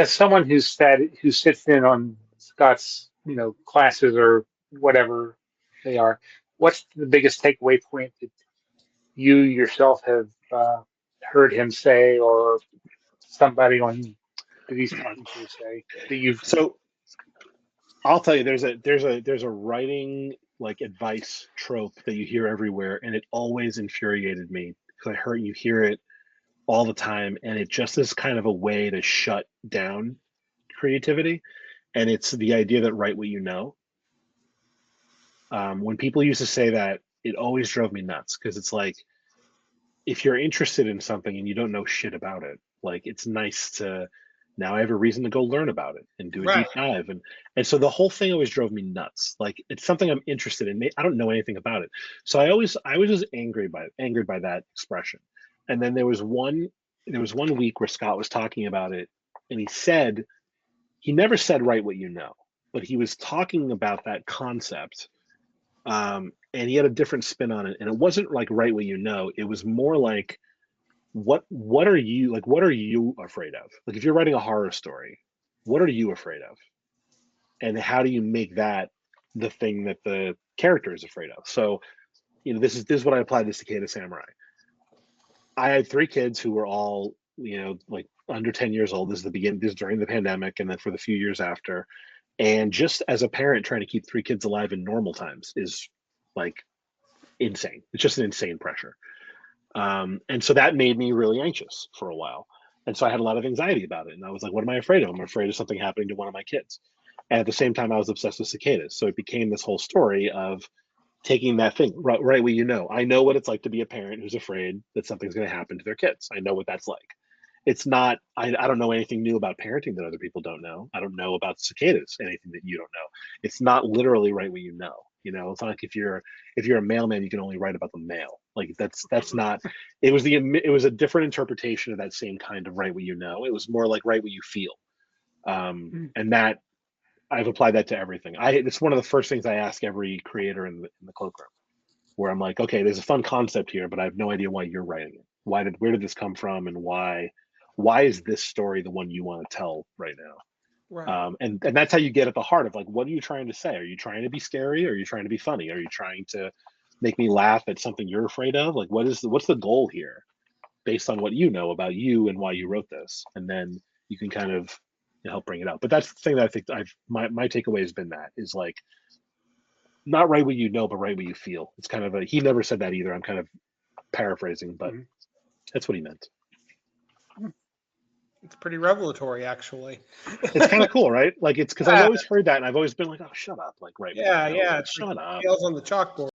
as someone who sits in on Scott's, classes or whatever they are, what's the biggest takeaway point that you yourself have heard him say, or somebody on that he's talking to say that you've So I'll tell you, there's a writing like advice trope that you hear everywhere, and it always infuriated me because you hear it all the time, and it just is kind of a way to shut down creativity. And it's the idea that write what you know. When people used to say that, it always drove me nuts because it's like if you're interested in something and you don't know shit about it, like it's nice to now I have a reason to go learn about it and do a Right. deep dive. And so the whole thing always drove me nuts. Like it's something I'm interested in. I don't know anything about it. So I was just angered by that expression. And then there was one week where Scott was talking about it and he never said write what you know, but he was talking about that concept, and he had a different spin on it. And it wasn't like write what you know. It was more like what are you afraid of? Like if you're writing a horror story, what are you afraid of? And how do you make that the thing that the character is afraid of? So, this is what I applied to Cicada Samurai. I had three kids who were all, like under 10 years old. This is during the pandemic and then for the few years after. And just as a parent trying to keep three kids alive in normal times is like insane. It's just an insane pressure. And so that made me really anxious for a while. And so I had a lot of anxiety about it. And I was like, what am I afraid of? I'm afraid of something happening to one of my kids. And at the same time, I was obsessed with cicadas. So it became this whole story of taking that thing, right where I know what it's like to be a parent who's afraid that something's going to happen to their kids. I know what that's like. It's not, I don't know anything new about parenting that other people don't know. I don't know about cicadas, anything that you don't know. It's not literally right what you know. It's not like if you're a mailman, you can only write about the mail. Like that's not. It was a different interpretation of that same kind of write what you know. It was more like write what you feel, and that I've applied that to everything. It's one of the first things I ask every creator in the cloakroom, where I'm like, okay, there's a fun concept here, but I have no idea why you're writing it. Where did this come from, and why is this story the one you want to tell right now? Right. And that's how you get at the heart of like, what are you trying to say? Are you trying to be scary? Or are you trying to be funny? Are you trying to make me laugh at something you're afraid of? Like, what's the goal here, based on what you know about you and why you wrote this? And then you can kind of help bring it out. But that's the thing that I think my takeaway has been that is like not write what you know, but write what you feel. It's kind of he never said that either. I'm kind of paraphrasing, but Mhm. that's what he meant. It's pretty revelatory, actually. It's kind of cool, right? Like it's because I've Yeah, always heard that and I've always been like, oh, shut up, like right what you yeah, know, yeah. like It's like shut up. nails on the chalkboard.